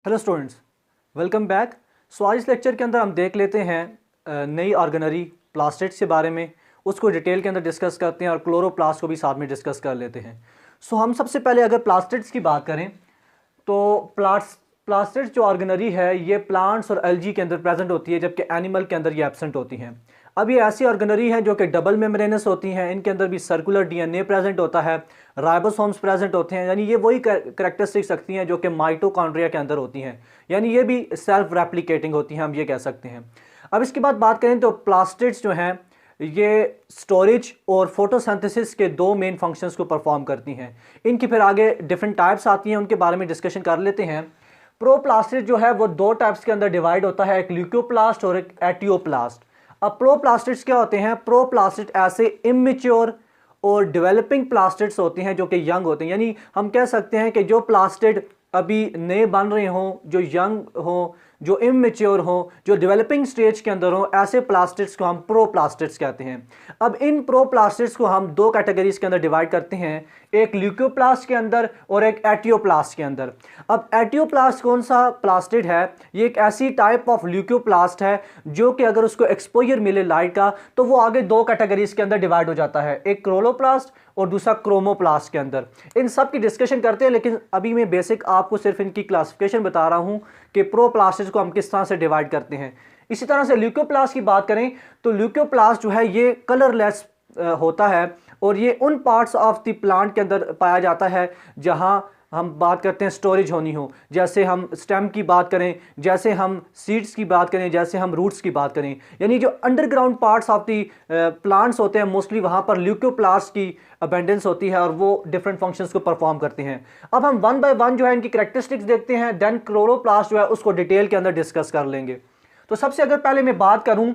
Hello students, welcome back. So आज इस lecture के अंदर हम देख लेते हैं नई ऑर्गेनरी प्लास्टिड्स के बारे में। उसको डिटेल के अंदर डिस्कस करते हैं और क्लोरोप्लास्ट को भी साथ में डिस्कस कर लेते हैं। सो हम सबसे पहले अगर प्लास्टिड्स की बात करें तो प्लास्टिड्स जो ऑर्गेनरी है ये प्लांट्स और एल्गी के अंदर प्रेजेंट होती है, जबकि एनिमल के अंदर ये एब्सेंट होती हैं। अब ये ऐसी ऑर्गेनरी हैं जो कि डबल मेम्ब्रेनस होती हैं, इनके अंदर भी सर्कुलर डीएनए प्रेजेंट होता है, राइबोसोम्स प्रेजेंट होते हैं, यानी ये वही करेक्टरिस्टिक्स रखती हैं जो कि माइटोकॉन्ड्रिया के अंदर होती हैं, यानी ये भी सेल्फ रेप्लिकेटिंग होती हैं, हम ये कह सकते हैं। अब इसके बाद बात करें तो प्लास्टिड्स जो हैं ये स्टोरेज और फोटोसिंथेसिस के दो मेन फंक्शंस को परफॉर्म करती हैं। इनकी फिर आगे डिफरेंट टाइप्स आती हैं, उनके बारे में डिस्कशन कर लेते हैं। प्रोप्लास्टिड जो है वो दो टाइप्स के अंदर डिवाइड होता है, एक ल्यूकोप्लास्ट और एक एटियोप्लास्ट। अब प्रोप्लास्टिड्स क्या होते हैं? प्रोप्लास्टिड ऐसे इमेच्योर और डेवलपिंग प्लास्टिड्स होते हैं जो कि यंग होते हैं, यानी हम कह सकते हैं कि जो प्लास्टिड अभी नए बन रहे हों, जो यंग हों, जो इमेच्योर हों, जो डेवलपिंग स्टेज के अंदर हों, ऐसे प्लास्टिड्स को हम प्रोप्लास्टिड्स कहते हैं। अब इन प्रोप्लास्टिड्स को हम दो कैटेगरीज के अंदर डिवाइड करते हैं, एक ल्यूकोप्लास्ट के अंदर और एक एटियोप्लास्ट के अंदर। अब एटियोप्लास्ट कौन सा प्लास्टिड है? ये एक ऐसी टाइप ऑफ ल्यूकोप्लास्ट है जो कि अगर उसको एक्सपोजर मिले लाइट का तो वो आगे दो कैटेगरीज के अंदर डिवाइड हो जाता है, एक क्लोरोप्लास्ट और दूसरा क्रोमोप्लास्ट के अंदर। इन सब की डिस्कशन करते हैं, लेकिन अभी मैं बेसिक आपको सिर्फ इनकी क्लासिफिकेशन बता रहा हूं कि प्रोप्लास्टिड्स को हम किस तरह से डिवाइड करते हैं। इसी तरह से ल्यूकोप्लास्ट की बात करें तो ल्यूकोप्लास्ट जो है ये कलरलेस होता है और ये उन पार्ट्स ऑफ द प्लांट के अंदर पाया जाता है जहां हम बात करते हैं स्टोरेज होनी हो, जैसे हम स्टेम की बात करें, जैसे हम सीड्स की बात करें, जैसे हम रूट्स की बात करें, यानी जो underground parts of the plants होते हैं मोस्टली वहाँ पर ल्यूकोप्लास्ट की अबेंडेंस होती है और वो डिफरेंट फंक्शंस को परफॉर्म करते हैं। अब हम वन बाय वन जो है इनकी कैरेक्टरिस्टिक्स देखते हैं, देन क्लोरोप्लास्ट जो है उसको डिटेल के अंदर डिस्कस कर लेंगे। तो सबसे अगर पहले मैं बात करूँ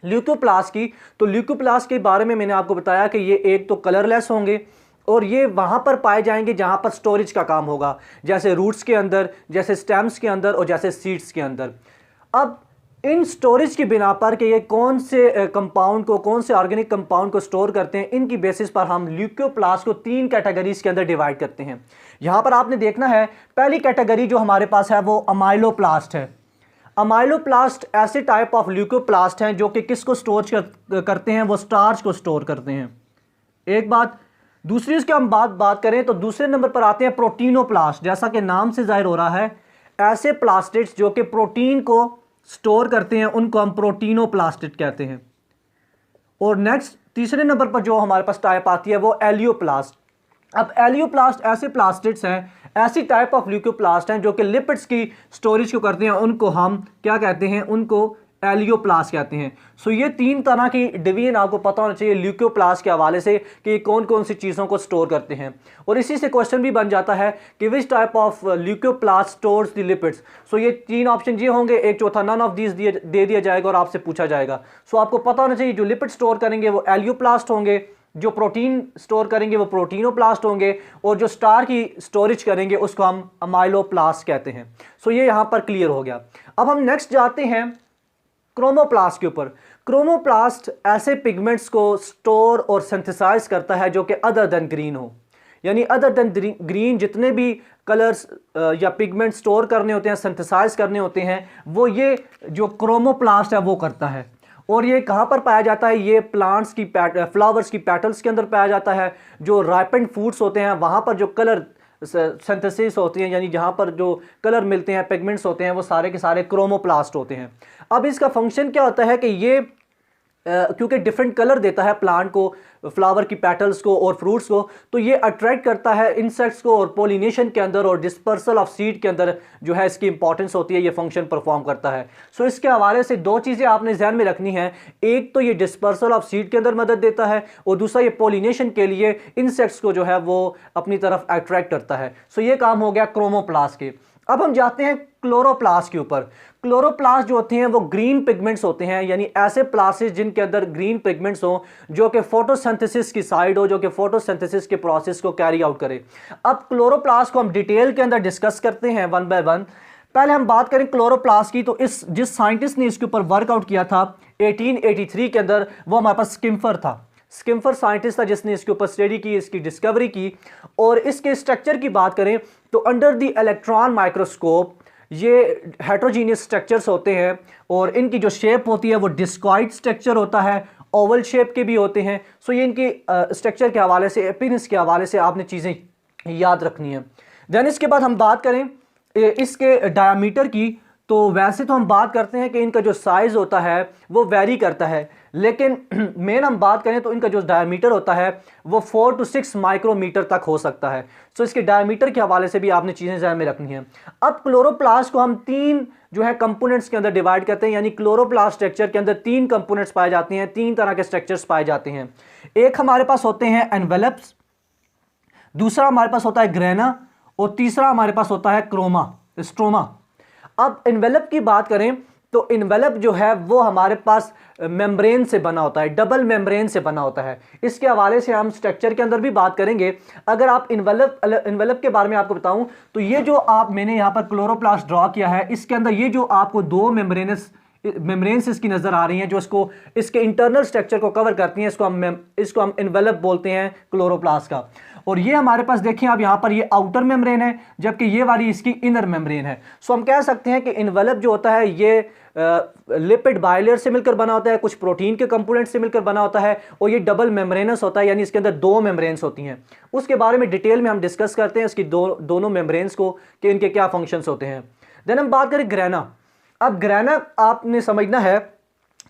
ल्यूकोप्लास्ट की, तो ल्यूकोप्लास्ट के बारे में मैंने आपको बताया कि ये एक तो कलरलेस होंगे और ये वहाँ पर पाए जाएंगे जहाँ पर स्टोरेज का काम होगा, जैसे रूट्स के अंदर, जैसे स्टेम्स के अंदर और जैसे सीड्स के अंदर। अब इन स्टोरेज की बिना पर कि ये कौन से कंपाउंड को, कौन से ऑर्गेनिक कंपाउंड को स्टोर करते हैं, इनकी बेसिस पर हम ल्यूकोप्लास्ट को तीन कैटेगरीज के अंदर डिवाइड करते हैं। यहाँ पर आपने देखना है पहली कैटेगरी जो हमारे पास है वो अमाइलोप्लास्ट है। अमाइलोप्लास्ट ऐसे टाइप ऑफ ल्यूकोप्लास्ट हैं जो कि किसको स्टोर करते हैं? वो स्टार्च को स्टोर करते हैं। एक बात। दूसरी इसकी हम बात करें तो दूसरे नंबर पर आते हैं प्रोटीनोप्लास्ट। जैसा कि नाम से जाहिर हो रहा है, ऐसे प्लास्टिड्स जो कि प्रोटीन को स्टोर करते हैं उनको हम प्रोटीनोप्लास्टिड कहते हैं। और नेक्स्ट तीसरे नंबर पर जो हमारे पास टाइप आती है वो एलियोप्लास्ट। अब एलियोप्लास्ट ऐसे प्लास्टिड्स हैं, ऐसी टाइप ऑफ ल्यूकोप्लास्ट हैं जो कि लिपिड्स की स्टोरेज को करते हैं, उनको हम क्या कहते हैं? उनको एलियोप्लास्ट कहते हैं। सो ये तीन तरह की डिवीजन आपको पता होना चाहिए ल्यूकोप्लास्ट के हवाले से कि कौन कौन सी चीज़ों को स्टोर करते हैं। और इसी से क्वेश्चन भी बन जाता है कि which type of leucoplast stores the lipids. So ये तीन ऑप्शन ये होंगे, एक चौथा नन ऑफ दीज दे दिया जाएगा और आपसे पूछा जाएगा। सो आपको पता होना चाहिए जो लिपिड स्टोर करेंगे वो एलियोप्लास्ट होंगे, जो प्रोटीन स्टोर करेंगे वो प्रोटीनोप्लास्ट होंगे, और जो स्टार की स्टोरेज करेंगे उसको हम अमाइलोप्लास्ट कहते हैं। सो ये यहाँ पर क्लियर हो गया। अब हम नेक्स्ट जाते हैं क्रोमोप्लास्ट के ऊपर। क्रोमोप्लास्ट ऐसे पिगमेंट्स को स्टोर और सिंथेसाइज करता है जो कि अदर देन ग्रीन हो, यानी अदर देन ग्रीन जितने भी कलर्स या पिगमेंट स्टोर करने होते हैं, सिंथेसाइज करने होते हैं, वो ये जो क्रोमोप्लास्ट है वो करता है। और ये कहाँ पर पाया जाता है? ये प्लांट्स की फ्लावर्स की पेटल्स के अंदर पाया जाता है। जो राइपेंड फ्रूट्स होते हैं वहाँ पर जो कलर सिंथेसिस होती हैं, यानी जहाँ पर जो कलर मिलते हैं, पिगमेंट्स होते हैं, वो सारे के सारे क्रोमोप्लास्ट होते हैं। अब इसका फंक्शन क्या होता है कि ये क्योंकि डिफरेंट कलर देता है प्लांट को, फ्लावर की पेटल्स को और फ्रूट्स को, तो ये अट्रैक्ट करता है इंसेक्ट्स को और पोलिनेशन के अंदर और डिस्पर्सल ऑफ सीड के अंदर जो है इसकी इंपॉर्टेंस होती है, ये फंक्शन परफॉर्म करता है। सो इसके हवाले से दो चीज़ें आपने ध्यान में रखनी है, एक तो ये डिस्पर्सल ऑफ सीड के अंदर मदद देता है और दूसरा ये पोलिनेशन के लिए इंसेक्ट्स को जो है वो अपनी तरफ अट्रैक्ट करता है। सो ये काम हो गया क्रोमोप्लास्ट के। अब हम जाते हैं क्लोरोप्लास्ट के ऊपर। क्लोरोप्लास्ट जो होते हैं वो ग्रीन पिगमेंट्स होते हैं, यानी ऐसे प्लास्टिड जिनके अंदर ग्रीन पिगमेंट्स हो, जो कि फोटोसिंथेसिस की साइड हो, जो कि फोटोसिंथेसिस के प्रोसेस को कैरी आउट करे। अब क्लोरोप्लास्ट को हम डिटेल के अंदर डिस्कस करते हैं वन बाय वन। पहले हम बात करें क्लोरोप्लास्ट की, तो जिस साइंटिस्ट ने इसके ऊपर वर्कआउट किया था 1883 के अंदर, वो हमारे पास स्किम्फर था। स्किम्फर साइंटिस्ट था जिसने इसके ऊपर स्टडी की, इसकी डिस्कवरी की। और इसके स्ट्रक्चर की बात करें तो अंडर द इलेक्ट्रॉन माइक्रोस्कोप ये हेट्रोजीनियस स्ट्रक्चर्स होते हैं और इनकी जो शेप होती है वो डिस्कॉइड स्ट्रक्चर होता है, ओवल शेप के भी होते हैं। सो ये इनकी स्ट्रक्चर के हवाले से, अपीयरेंस के हवाले से आपने चीज़ें याद रखनी है। देन इसके बाद हम बात करें इसके डायामीटर की, तो वैसे तो हम बात करते हैं कि इनका जो साइज़ होता है वो वेरी करता है, लेकिन मेन हम बात करें तो इनका जो डायमीटर होता है वो 4 to 6 माइक्रोमीटर तक हो सकता है। सो इसके डायमीटर के हवाले से भी आपने चीज़ें ध्यान में रखनी है। अब क्लोरोप्लास्ट को हम 3 जो है कंपोनेंट्स के अंदर डिवाइड करते हैं, यानी क्लोरोप्लास्ट स्ट्रक्चर के अंदर 3 कंपोनेंट्स पाए जाते हैं, 3 तरह के स्ट्रक्चर्स पाए जाते हैं। एक हमारे पास होते हैं एनवेलप्स, दूसरा हमारे पास होता है ग्रेना और तीसरा हमारे पास होता है स्ट्रोमा। अब इन्वेलप की बात करें तो इन्वेलप जो है वो हमारे पास मेम्ब्रेन से बना होता है, डबल मेम्ब्रेन से बना होता है। इसके हवाले से हम स्ट्रक्चर के अंदर भी बात करेंगे। अगर आप इन्वेलप के बारे में आपको बताऊं तो ये जो मैंने यहाँ पर क्लोरोप्लास्ट ड्रॉ किया है, इसके अंदर ये जो आपको 2 मेम्ब्रेन्स इसकी नज़र आ रही हैं जो इसके इंटरनल स्ट्रक्चर को कवर करती हैं, इसको हम इन्वेलप बोलते हैं क्लोरोप्लास्ट का। और ये हमारे पास देखिए आप यहाँ पर ये आउटर मेम्ब्रेन है, जबकि ये वाली इसकी इनर मेम्ब्रेन है। सो हम कह सकते हैं कि इन्वेलप जो होता है ये लिपिड बायलेयर से मिलकर बना होता है, कुछ प्रोटीन के कंपोनेंट से मिलकर बना होता है, और ये डबल मेम्ब्रेनस होता है, यानी इसके अंदर 2 मेम्ब्रेन्स होती हैं। उसके बारे में डिटेल में हम डिस्कस करते हैं इसकी दोनों मेम्ब्रेन्स को कि इनके क्या फंक्शंस होते हैं। देन हम बात करें ग्रेना। अब ग्रेना आपने समझना है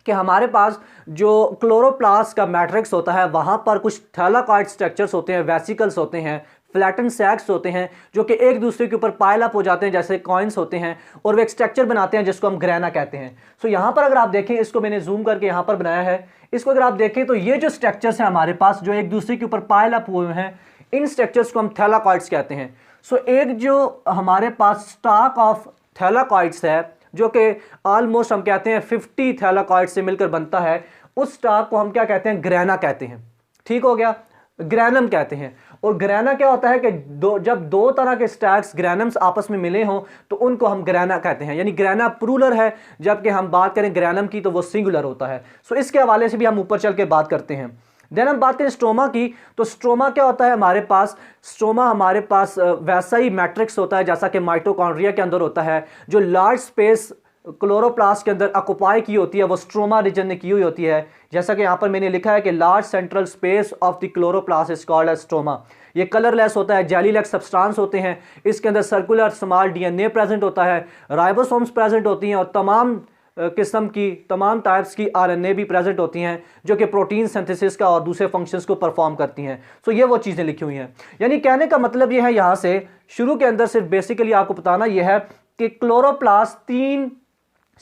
कि हमारे पास जो क्लोरोप्लास्ट का मैट्रिक्स होता है वहाँ पर कुछ थैलाकॉइड स्ट्रक्चर्स होते हैं, वेसिकल्स होते हैं, फ्लैटन सैक्स होते हैं जो कि एक दूसरे के ऊपर पाइल अप हो जाते हैं जैसे कॉइन्स होते हैं, और वो एक स्ट्रक्चर बनाते हैं जिसको हम ग्रेना कहते हैं। सो यहाँ पर अगर आप देखें, इसको मैंने जूम करके यहाँ पर बनाया है, इसको अगर आप देखें तो ये जो स्ट्रक्चर्स हैं हमारे पास जो एक दूसरे के ऊपर पाइल अप हुए हैं, इन स्ट्रक्चर्स को हम थैलाकॉइड्स कहते हैं। सो एक जो हमारे पास स्टॉक ऑफ थैलाकॉइड्स है जो कि ऑलमोस्ट हम कहते हैं 50 थैलाकॉइड से मिलकर बनता है, उस स्टॉक को हम क्या कहते हैं, ग्रेना कहते हैं। ठीक हो गया, ग्रेनम कहते हैं। और ग्रेना क्या होता है कि जब 2 तरह के स्टैक्स ग्रेनम्स आपस में मिले हों तो उनको हम ग्रेना कहते हैं, यानी ग्रेना प्लूरल है, जबकि हम बात करें ग्रेनम की तो वो सिंगुलर होता है। सो इसके हवाले से भी हम ऊपर चल के बात करते हैं। देन हम बात करें स्ट्रोमा की, तो स्ट्रोमा क्या होता है हमारे पास, स्ट्रोमा हमारे पास वैसा ही मैट्रिक्स होता है जैसा कि माइटोकॉन्ड्रिया के अंदर होता है। जो लार्ज स्पेस क्लोरोप्लास्ट के अंदर ऑक्युपाई की होती है वो स्ट्रोमा रीजन ने की हुई होती है, जैसा कि यहाँ पर मैंने लिखा है कि large central space of the chloroplast is called as stroma. ये कलरलेस होता है, जेली लाइक सब्सटेंस होते हैं, इसके अंदर सर्कुलर स्मॉल डीएनए प्रेजेंट होता है, राइबोसोम्स प्रेजेंट होती हैं, और तमाम किस्म की तमाम टाइप्स की आरएनए भी प्रेजेंट होती हैं जो कि प्रोटीन सिंथेसिस का और दूसरे फंक्शंस को परफॉर्म करती हैं। सो ये वो चीज़ें लिखी हुई हैं। यानी कहने का मतलब ये है, यहाँ से शुरू के अंदर सिर्फ बेसिकली आपको बताना यह है कि क्लोरोप्लास्ट 3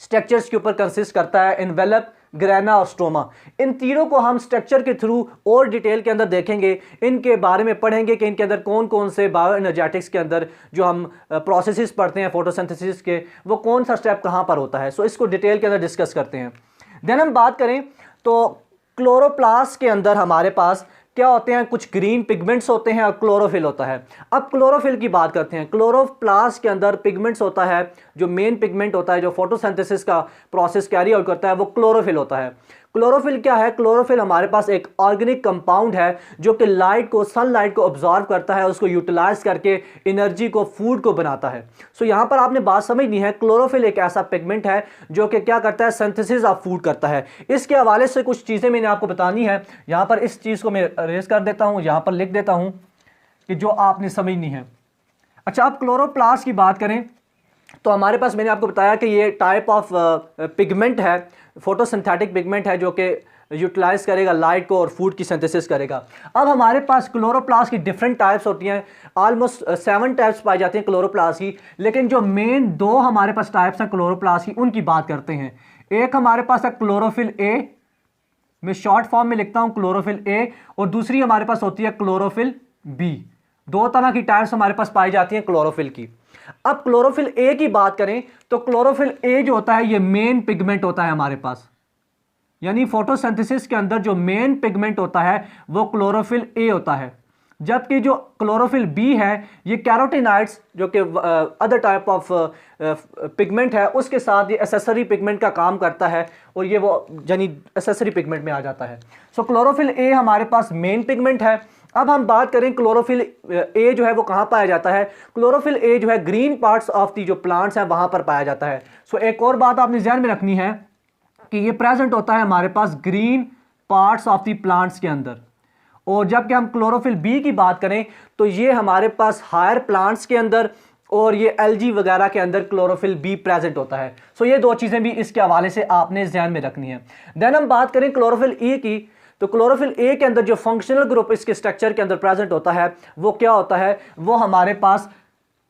स्ट्रक्चर्स के ऊपर कंसिस्ट करता है, एनवेलप, ग्रेना और स्ट्रोमा। इन तीनों को हम स्ट्रक्चर के थ्रू और डिटेल के अंदर देखेंगे, इनके बारे में पढ़ेंगे कि इनके अंदर कौन कौन से बायो एनर्जेटिक्स के अंदर जो हम प्रोसेसेस पढ़ते हैं फोटोसिंथेसिस के, वो कौन सा स्टेप कहाँ पर होता है। सो इसको डिटेल के अंदर डिस्कस करते हैं। देन हम बात करें तो क्लोरोप्लास्ट के अंदर हमारे पास क्या होते हैं, कुछ ग्रीन पिगमेंट्स होते हैं और क्लोरोफिल होता है। अब क्लोरोफिल की बात करते हैं। क्लोरोप्लास्ट के अंदर पिगमेंट्स होता है, जो मेन पिगमेंट होता है जो फोटोसिंथेसिस का प्रोसेस कैरी आउट करता है वो क्लोरोफिल होता है। क्लोरोफिल क्या है, क्लोरोफिल हमारे पास एक ऑर्गेनिक कंपाउंड है जो कि लाइट को, सनलाइट को ऑब्जॉर्व करता है, उसको यूटिलाइज करके एनर्जी को, फूड को बनाता है। सो यहाँ पर आपने बात समझनी है, क्लोरोफिल एक ऐसा पिगमेंट है जो कि क्या करता है, सिंथेसिस ऑफ फूड करता है। इसके हवाले से कुछ चीज़ें मैंने आपको बतानी है। यहाँ पर इस चीज़ को मैं रेज कर देता हूँ, यहाँ पर लिख देता हूँ कि जो आपने समझनी है। अच्छा, आप क्लोरोप्लास्ट की बात करें तो हमारे पास मैंने आपको बताया कि ये टाइप ऑफ पिगमेंट है, फोटोसिंथेटिक पिगमेंट है जो कि यूटिलाइज करेगा लाइट को और फूड की सिंथेसिस करेगा। अब हमारे पास क्लोरोप्लास्ट की डिफरेंट टाइप्स होती हैं, ऑलमोस्ट 7 टाइप्स पाई जाती हैं क्लोरोप्लास्ट की, लेकिन जो मेन 2 हमारे पास टाइप्स हैं क्लोरोप्लास्ट की उनकी बात करते हैं। एक हमारे पास है क्लोरोफिल ए, मैं शॉर्ट फॉर्म में लिखता हूं क्लोरोफिल ए, और दूसरी हमारे पास होती है क्लोरोफिल बी। 2 तरह की टाइप्स हमारे पास पाई जाती हैं क्लोरोफिल की। अब क्लोरोफिल ए की बात करें तो क्लोरोफिल ए जो होता है ये मेन पिगमेंट होता है हमारे पास, यानी फोटोसिंथेसिस के अंदर जो मेन पिगमेंट होता है वो क्लोरोफिल ए होता है। जबकि जो क्लोरोफिल बी है ये कैरोटीनॉइड्स जो कि अदर टाइप ऑफ पिगमेंट है उसके साथ ये एसेसरी पिगमेंट का काम करता है और ये वो यानी एसेसरी पिगमेंट में आ जाता है। सो क्लोरोफिल ए हमारे पास मेन पिगमेंट है। अब हम बात करें क्लोरोफिल ए जो है वो कहाँ पाया जाता है। क्लोरोफिल ए जो है ग्रीन पार्ट्स ऑफ दी जो प्लांट्स हैं वहाँ पर पाया जाता है। सो एक और बात आपने ध्यान में रखनी है कि ये प्रेजेंट होता है हमारे पास green parts of the plants के अंदर। और जबकि हम क्लोरोफिल बी की बात करें तो ये हमारे पास हायर प्लांट्स के अंदर और ये एल्गी वगैरह के अंदर क्लोरोफिल बी प्रेजेंट होता है। सो ये दो चीज़ें भी इसके हवाले से आपने ध्यान में रखनी है। देन हम बात करें क्लोरोफिल ए की, तो क्लोरोफिल ए के अंदर जो फंक्शनल ग्रुप इसके स्ट्रक्चर के अंदर प्रेजेंट होता है वो क्या होता है, वो हमारे पास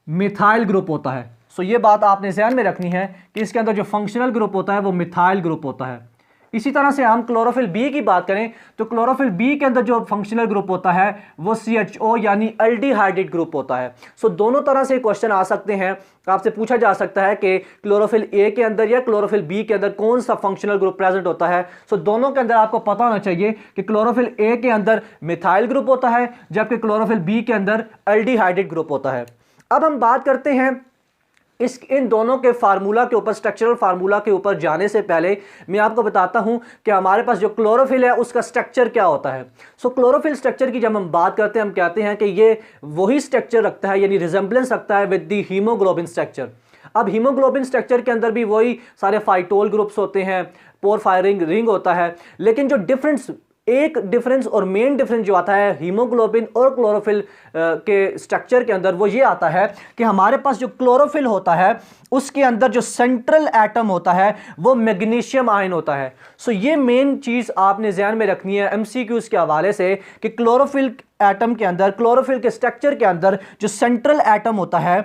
मिथाइल ग्रुप होता है। सो ये बात आपने ध्यान में रखनी है कि इसके अंदर जो फंक्शनल ग्रुप होता है वो मिथाइल ग्रुप होता है। इसी तरह से हम क्लोरोफिल बी की बात करें तो क्लोरोफिल बी के अंदर जो फंक्शनल ग्रुप होता है वो CHO यानी एल्डिहाइडेट ग्रुप होता है। सो दोनों तरह से क्वेश्चन आ सकते हैं, आपसे पूछा जा सकता है कि क्लोरोफिल ए के अंदर या क्लोरोफिल बी के अंदर कौन सा फंक्शनल ग्रुप प्रेजेंट होता है। सो दोनों के अंदर आपको पता होना चाहिए कि क्लोरोफिल ए के अंदर मिथाइल ग्रुप होता है जबकि क्लोरोफिल बी के अंदर एल्डिहाइडेट ग्रुप होता है। अब हम बात करते हैं इन दोनों के फार्मूला के ऊपर, स्ट्रक्चरल फार्मूला के ऊपर जाने से पहले मैं आपको बताता हूं कि हमारे पास जो क्लोरोफिल है उसका स्ट्रक्चर क्या होता है। सो क्लोरोफिल स्ट्रक्चर की जब हम बात करते हैं हम कहते हैं कि ये वही स्ट्रक्चर रखता है यानी रिजेंबलेंस रखता है विद द हीमोग्लोबिन स्ट्रक्चर। अब हीमोग्लोबिन स्ट्रक्चर के अंदर भी वही सारे फाइटोल ग्रुप्स होते हैं, पोरफायरिंग रिंग होता है, लेकिन जो एक डिफरेंस और मेन डिफरेंस जो आता है हीमोग्लोबिन और क्लोरोफिल के स्ट्रक्चर के अंदर वो ये आता है कि हमारे पास जो क्लोरोफिल होता है उसके अंदर जो सेंट्रल एटम होता है वो मैग्नीशियम आयन होता है। सो ये मेन चीज़ आपने ध्यान में रखनी है MCQs के हवाले से कि क्लोरोफिल एटम के अंदर, क्लोरोफिल के स्ट्रक्चर के अंदर जो सेंट्रल एटम होता है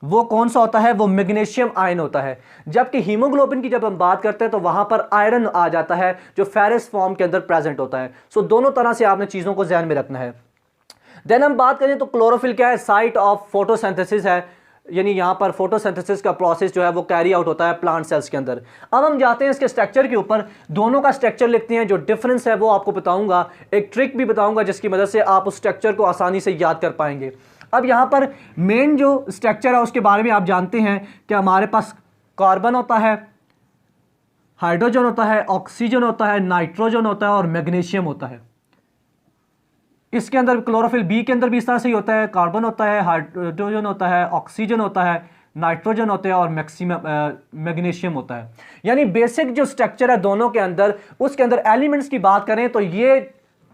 वो कौन सा होता है, वो मैग्नीशियम आयन होता है। जबकि हीमोग्लोबिन की जब हम बात करते हैं तो वहां पर आयरन आ जाता है जो फेरस फॉर्म के अंदर प्रेजेंट होता है। सो दोनों तरह से आपने चीज़ों को ध्यान में रखना है। देन हम बात करें तो क्लोरोफिल क्या है, साइट ऑफ फोटोसिंथेसिस है, यानी यहाँ पर फोटोसिंथेसिस का प्रोसेस जो है वो कैरी आउट होता है प्लांट सेल्स के अंदर। अब हम जाते हैं इसके स्ट्रक्चर के ऊपर, दोनों का स्ट्रक्चर लिखते हैं, जो डिफरेंस है वो आपको बताऊंगा, एक ट्रिक भी बताऊंगा जिसकी मदद से आप उस स्ट्रक्चर को आसानी से याद कर पाएंगे। अब यहाँ पर मेन जो स्ट्रक्चर है उसके बारे में आप जानते हैं कि हमारे पास कार्बन होता है, हाइड्रोजन होता है, ऑक्सीजन होता है, नाइट्रोजन होता है और मैग्नीशियम होता है। इसके अंदर क्लोरोफिल बी के अंदर भी इस तरह से ही होता है, कार्बन होता है, हाइड्रोजन होता है, ऑक्सीजन होता है, नाइट्रोजन होता है और मैग्नीशियम होता है। यानी बेसिक जो स्ट्रक्चर है दोनों के अंदर, उसके अंदर एलिमेंट्स की बात करें तो ये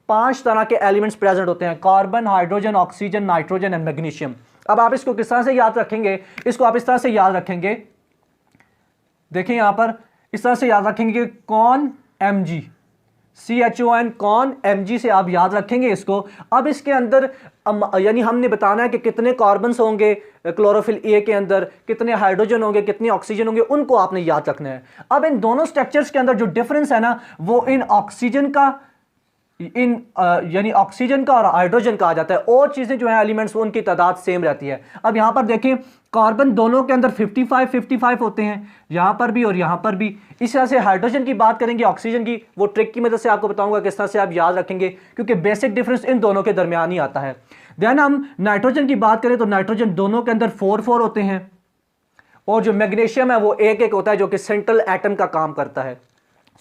5 तरह के एलिमेंट्स प्रेजेंट होते हैं, carbon, hydrogen, oxygen, nitrogen and magnesium. अब आप इसको किस तरह से याद रखेंगे, इसको आप इस तरह से याद रखेंगे, देखिए यहां पर इस तरह से याद रखेंगे con Mg, CHON con Mg से आप याद रखेंगे इसको। अब इसके अंदर यानी हमने बताना है कि कितने कार्बन्स होंगे क्लोरोफिल ए के अंदर, कितने हाइड्रोजन होंगे, कितने ऑक्सीजन होंगे, उनको आपने याद रखना है। अब इन दोनों स्ट्रक्चर्स के अंदर जो डिफरेंस है ना वो इन ऑक्सीजन का यानी ऑक्सीजन का और हाइड्रोजन का आ जाता है, और चीजें जो है एलिमेंट्स वो उनकी तादाद सेम रहती है। अब यहां पर देखें कार्बन दोनों के अंदर 55 होते हैं, यहां पर भी और यहां पर भी। इस तरह से हाइड्रोजन की बात करेंगे, ऑक्सीजन की, वो ट्रिक की मदद से आपको बताऊंगा किस तरह से आप याद रखेंगे, क्योंकि बेसिक डिफरेंस इन दोनों के दरमियान ही आता है। देन हम नाइट्रोजन की बात करें तो नाइट्रोजन दोनों के अंदर 4 होते हैं, और जो मैग्नीशियम है वो 1 होता है जो कि सेंट्रल एटम का काम करता है।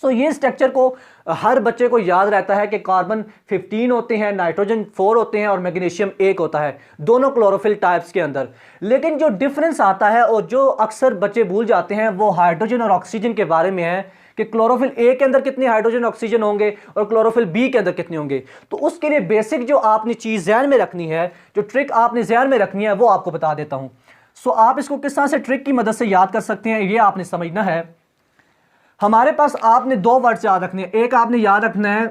सो ये स्ट्रक्चर को हर बच्चे को याद रहता है कि कार्बन 15 होते हैं, नाइट्रोजन 4 होते हैं और मैग्नीशियम 1 होता है दोनों क्लोरोफिल टाइप्स के अंदर। लेकिन जो डिफरेंस आता है और जो अक्सर बच्चे भूल जाते हैं वो हाइड्रोजन और ऑक्सीजन के बारे में है कि क्लोरोफिल ए के अंदर कितने हाइड्रोजन ऑक्सीजन होंगे और क्लोरोफिल बी के अंदर कितने होंगे। तो उसके लिए बेसिक जो आपने चीज़ ध्यान में रखनी है, जो ट्रिक आपने ध्यान में रखनी है, वो आपको बता देता हूँ। सो आप इसको किस तरह से ट्रिक की मदद से याद कर सकते हैं ये आपने समझना है। हमारे पास आपने 2 वर्ड्स याद रखने हैं, एक आपने याद रखना है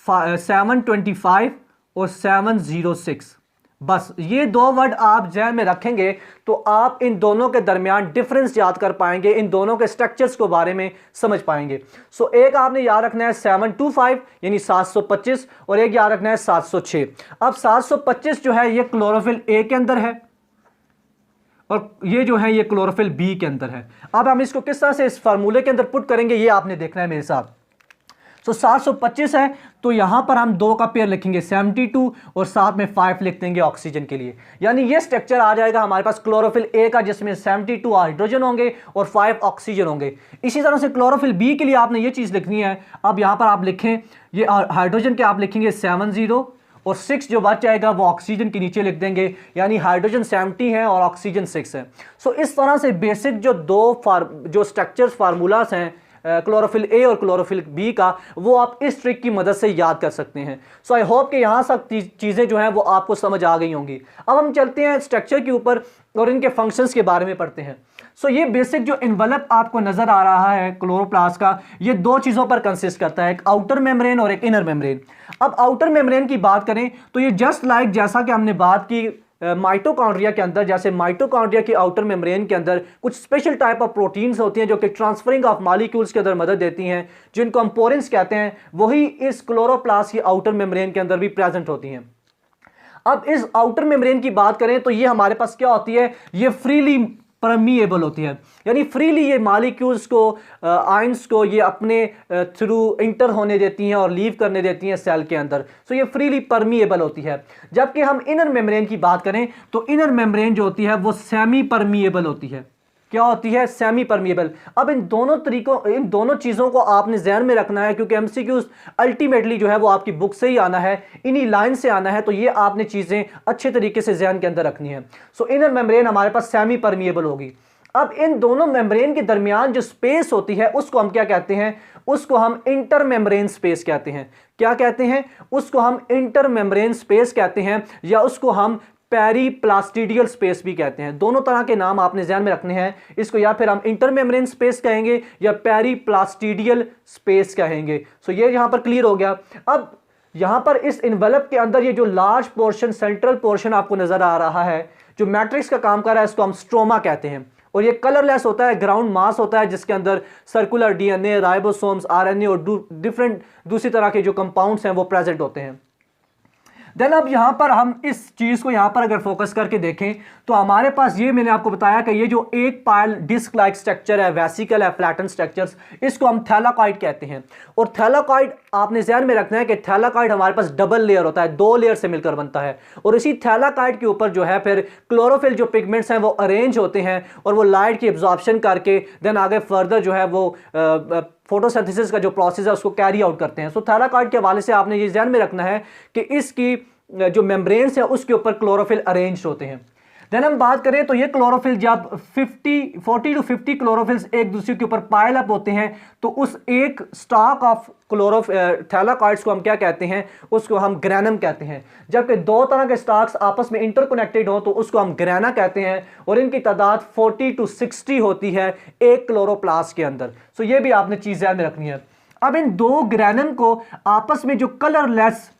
725 और 706, बस ये 2 वर्ड आप ज़हन में रखेंगे तो आप इन दोनों के दरमियान डिफरेंस याद कर पाएंगे, इन दोनों के स्ट्रक्चर्स को बारे में समझ पाएंगे। सो एक आपने याद रखना है 725 यानी 725 और एक याद रखना है 706। अब 725 जो है ये क्लोरोफिल ए के अंदर है और ये जो है ये क्लोरोफिल बी के अंदर है। अब हम इसको किस तरह से इस फार्मूले के अंदर पुट करेंगे ये आपने देखना है मेरे साथ। सो 725 है तो यहाँ पर हम 2 का पेयर लिखेंगे 72 और साथ में 5 लिख देंगे ऑक्सीजन के लिए। यानी ये स्ट्रक्चर आ जाएगा हमारे पास क्लोरोफिल ए का, जिसमें 72 हाइड्रोजन होंगे और 5 ऑक्सीजन होंगे। इसी तरह से क्लोरोफिल बी के लिए आपने ये चीज़ लिखनी है। अब यहाँ पर आप लिखें, ये हाइड्रोजन के आप लिखेंगे 70 और 6 जो बच जाएगा वो ऑक्सीजन के नीचे लिख देंगे, यानी हाइड्रोजन 70 है और ऑक्सीजन 6 है। सो इस तरह से बेसिक जो स्ट्रक्चर्स फार्मूलास हैं क्लोरोफिल ए और क्लोरोफिल बी का, वो आप इस ट्रिक की मदद से याद कर सकते हैं। सो आई होप कि यहाँ सब चीज़ें जो हैं वो आपको समझ आ गई होंगी। अब हम चलते हैं स्ट्रक्चर के ऊपर और इनके फंक्शंस के बारे में पढ़ते हैं। सो ये बेसिक जो इन्वेलप आपको नज़र आ रहा है क्लोरोप्लास्ट का, ये 2 चीज़ों पर कंसिस्ट करता है, एक आउटर मेम्ब्रेन और एक इनर मेम्ब्रेन। अब आउटर मेम्ब्रेन की बात करें तो ये जस्ट लाइक जैसा कि हमने बात की माइटोकॉन्ड्रिया के अंदर, जैसे माइटोकॉन्ड्रिया की आउटर मेम्ब्रेन के अंदर कुछ स्पेशल टाइप ऑफ प्रोटीन्स होती हैं जो कि ट्रांसफरिंग ऑफ मॉलिक्यूल्स के अंदर मदद देती हैं, जिनको हम पोरेंस कहते हैं, वही इस क्लोरोप्लास्ट की आउटर मेम्ब्रेन के अंदर भी प्रेजेंट होती हैं। अब इस आउटर मेम्ब्रेन की बात करें तो ये हमारे पास क्या होती है, ये फ्रीली परमिएबल होती है, यानी फ्रीली ये मॉलिक्यूल्स को आयंस को ये अपने थ्रू इंटर होने देती हैं और लीव करने देती हैं सेल के अंदर। सो ये फ्रीली परमिएबल होती है। जबकि हम इनर मेम्ब्रेन की बात करें तो इनर मेम्ब्रेन जो होती है वो सेमी परमिएबल होती है। क्या होती है? Semi permeable. अब इन दोनों चीज़ों को आपने ध्यान में रखना है, क्योंकि एमसीक्यूज अल्टीमेटली जो है वो आपकी बुक से ही आना है, इन्हीं लाइन से आना है, तो ये आपने चीज़ें अच्छे तरीके से ध्यान के अंदर रखनी है। सो इनर मेम्ब्रेन हमारे पास सेमी परमिएबल होगी। अब इन दोनों मेम्ब्रेन के दरमियान जो स्पेस होती है उसको हम क्या कहते हैं? उसको हम इंटर मेम्ब्रेन स्पेस कहते हैं। क्या कहते हैं? उसको हम इंटर मेम्ब्रेन स्पेस कहते हैं, या उसको हम पेरीप्लास्टिडियल स्पेस भी कहते हैं। दोनों तरह के नाम आपने ध्यान में रखने हैं। इसको या फिर हम इंटर मेम्ब्रेन स्पेस कहेंगे या पेरीप्लास्टिडियल स्पेस कहेंगे। सो ये यहां पर क्लियर हो गया। अब यहां पर इस इन्वेलप के अंदर ये जो लार्ज पोर्शन, सेंट्रल पोर्शन आपको नजर आ रहा है, जो मैट्रिक्स का काम कर रहा है, इसको हम स्ट्रोमा कहते हैं। और ये कलरलेस होता है, ग्राउंड मास होता है, जिसके अंदर सर्कुलर डीएनए, राइबोसोम्स, आरएनए और डिफरेंट दूसरी तरह के जो कंपाउंड्स हैं वो प्रेजेंट होते हैं। देन अब यहाँ पर हम इस चीज़ को यहाँ पर अगर फोकस करके देखें तो हमारे पास ये मैंने आपको बताया कि ये जो एक पायल डिस्क लाइक स्ट्रक्चर है, वेसिकल है, फ्लैटन स्ट्रक्चर्स, इसको हम थैलाकॉइड कहते हैं। और थैलाकॉइड आपने ध्यान में रखना है कि थैलाकॉइड हमारे पास डबल लेयर होता है, 2 लेयर से मिलकर बनता है। और इसी थैलाकॉइड के ऊपर जो है फिर क्लोरोफिल जो पिगमेंट्स हैं वो अरेंज होते हैं और वो लाइट की एब्जॉर्प्शन करके देन आगे फर्दर जो है वो फोटोसिंथेसिस का जो प्रोसेस है उसको कैरी आउट करते हैं। सो थैलाकॉइड के हवाले से आपने ये ध्यान में रखना है कि इसकी जो मेम्ब्रेन्स है उसके ऊपर क्लोरोफिल अरेंज होते हैं। देन हम बात करें तो ये क्लोरोफिल जब 40 टू 50 क्लोरोफिल्स एक दूसरे के ऊपर पाइल अप होते हैं तो उस एक स्टॉक ऑफ थैलाकॉइड्स को हम क्या कहते हैं? उसको हम ग्रैनम कहते हैं। जबकि 2 तरह के स्टॉक्स आपस में इंटरकनेक्टेड हो तो उसको हम ग्रैना कहते हैं, और इनकी तादाद 40 टू 60 होती है एक क्लोरोप्लास्ट के अंदर। सो ये भी आपने चीज़ ध्यान में रखनी है। अब इन 2 ग्रैनम को आपस में जो कलरलेस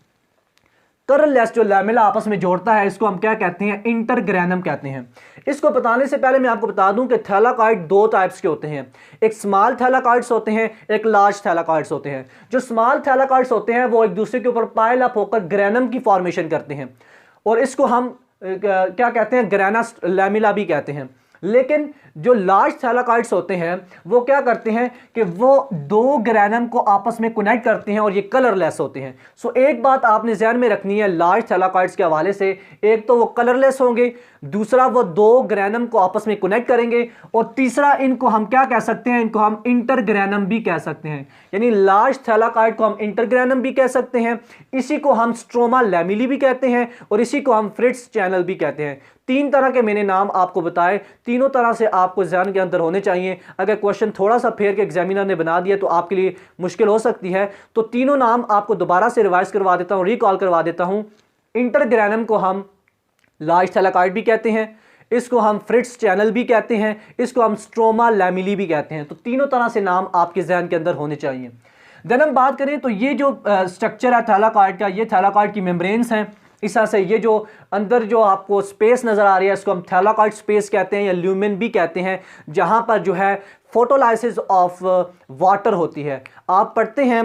जो लैमेला आपस में जोड़ता है, इसको हम क्या कहते हैं? इंटरग्रैनम कहते हैं। इसको बताने से पहले मैं आपको बता दूं कि थैलाकॉइड 2 टाइप्स के होते हैं। एक स्मॉल थैलाकॉइड्स होते हैं, एक लार्ज थैलाकॉइड्स होते हैं। जो स्मॉल थैलाकॉइड्स होते हैं वो एक दूसरे के ऊपर पाइल अप होकर ग्रैनम की फॉर्मेशन करते हैं, और इसको हम क्या कहते हैं? ग्रैना लैमेला भी कहते हैं। लेकिन जो लार्ज थैलाकॉइड्स होते हैं वो क्या करते हैं कि वो 2 ग्रैनम को आपस में कनेक्ट करते हैं और ये कलरलेस होते हैं। सो एक बात आपने ध्यान में रखनी है लार्ज थैलाकॉइड्स के हवाले से, एक तो वो कलरलेस होंगे, दूसरा वो 2 ग्रैनम को आपस में कनेक्ट करेंगे, और तीसरा इनको हम क्या कह सकते हैं? इनको हम इंटरग्रैनम भी कह सकते हैं। यानी लार्ज थैलाकॉइड को हम इंटरग्रैनम भी कह सकते हैं, इसी को हम स्ट्रोमा लैमेली भी कहते हैं, और इसी को हम फ्रिट्स चैनल भी कहते हैं। 3 तरह के मैंने नाम आपको बताए, तीनों तरह से आपको ध्यान के अंदर होने चाहिए। अगर क्वेश्चन थोड़ा सा फेर के एग्जामिनर ने बना दिया तो आपके लिए मुश्किल हो सकती है। तो तीनों नाम आपको दोबारा से रिवाइज करवा देता हूं, रिकॉल करवा देता हूं। इंटरग्रैनम को हम लार्ज थैलाकॉइड भी कहते हैं, इसको हम फ्रिट्स चैनल भी कहते हैं, इसको हम स्ट्रोमा लैमेली भी कहते हैं। तो तीनों तरह से नाम आपके ध्यान के अंदर होने चाहिए। देन हम बात करें तो ये जो स्ट्रक्चर है थैलाकॉइड का, ये थैलाकॉइड की मेम्ब्रेन्स हैं। इस तरह से ये जो अंदर जो आपको स्पेस नज़र आ रही है इसको हम थैलाकॉइड स्पेस कहते हैं या ल्यूमेन भी कहते हैं, जहाँ पर जो है फोटोलाइसिस ऑफ वाटर होती है। आप पढ़ते हैं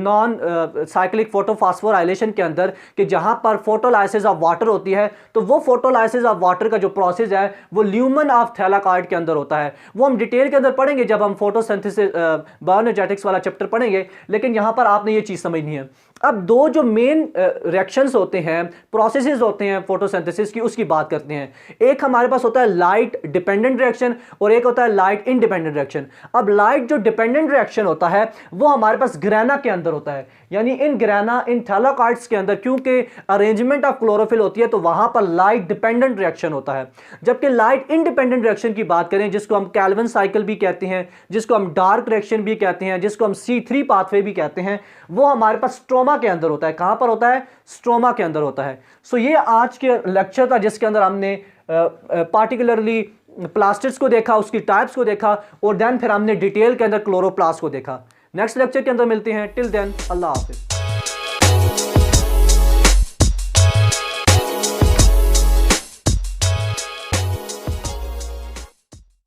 नॉन साइक्लिक फोटोफॉस्फोराइलेशन के अंदर कि जहां पर फोटोलाइसिस ऑफ वाटर होती है, तो वो फोटोलाइसिस ऑफ वाटर का जो प्रोसेस है वो ल्यूमन ऑफ थैलाकॉइड के अंदर होता है। वो हम डिटेल के अंदर पढ़ेंगे जब हम फोटोसिंथेसिस बायोएनर्जेटिक्स वाला चैप्टर पढ़ेंगे, लेकिन यहां पर आपने ये चीज़ समझनी है। अब दो जो मेन रिएक्शंस होते हैं, प्रोसेसेस होते हैं फोटोसिंथेसिस की, उसकी बात करते हैं। एक हमारे पास होता है लाइट डिपेंडेंट रिएक्शन और एक होता है लाइट इंडिपेंडेंट रिएक्शन। अब लाइट जो डिपेंडेंट रिएक्शन होता है वो हमारे पास ग्रेना के अंदर होता है, यानी इन ग्रेना, इन थैलाकॉइड्स के अंदर क्योंकि अरेंजमेंट ऑफ क्लोरोफिल होती है तो वहां पर लाइट डिपेंडेंट रिएक्शन होता है। जबकि लाइट इंडिपेंडेंट रिएक्शन की बात करें, जिसको हम कैल्विन साइकिल भी कहते हैं, जिसको हम डार्क रिएक्शन भी कहते हैं, जिसको हम C3 पाथवे भी कहते हैं, वो हमारे पास स्ट्रोमा के अंदर होता है। कहां पर होता है? स्ट्रोमा के अंदर होता है। सो ये आज के लेक्चर था जिसके अंदर हमने पार्टिकुलरली प्लास्टिड्स को देखा, उसकी टाइप्स को देखा, और देन फिर हमने डिटेल के अंदर क्लोरोप्लास्ट को देखा। नेक्स्ट लेक्चर के अंदर मिलते हैं। टिल देन अल्लाह हाफिज।